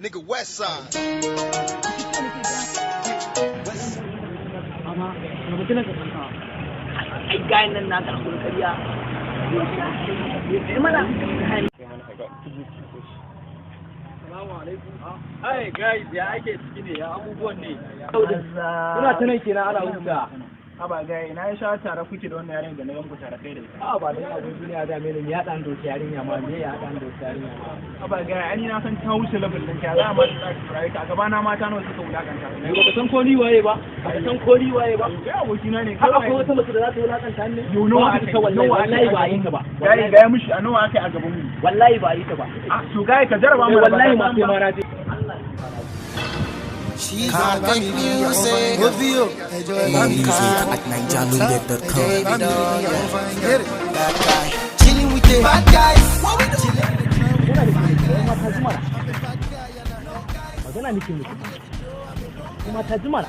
Nigga West Side. Ai gayan nan na ga abun kariya. Mana. Assalamu alaikum. Ai guys, ya ake ciki ne, ya abubuwan ne. Kuna ta nan kenan ana huta. Aba gai, na ya sha tare kuke da wannan yarinya da na yanku tare kai da ita. A ba dan abun duniya da mene ya dan doki yarinya ma me ya dan doki yarinya ma. Aba gai, ani na san ta wuce level din ka za ma ta tsare ka gaba na mata nawa suka wulakanta. Ba ka san ko ni waye ba? Ba ka san ko ni waye ba? Kai abokina ne. Har akwai wata mace da za ta wulakanta ne? Yo nawa aka wallahi ba yi ta ba. Gai ga mishi a nawa aka yi a gaban mu. Wallahi ba yi ta ba. To gai ka jarraba mu wallahi ma sai ma na je. She's on baby music. More music at NigerLoaded.com. That guy chilling with the bad guys. Magana nake muku. Kuma ta jimara.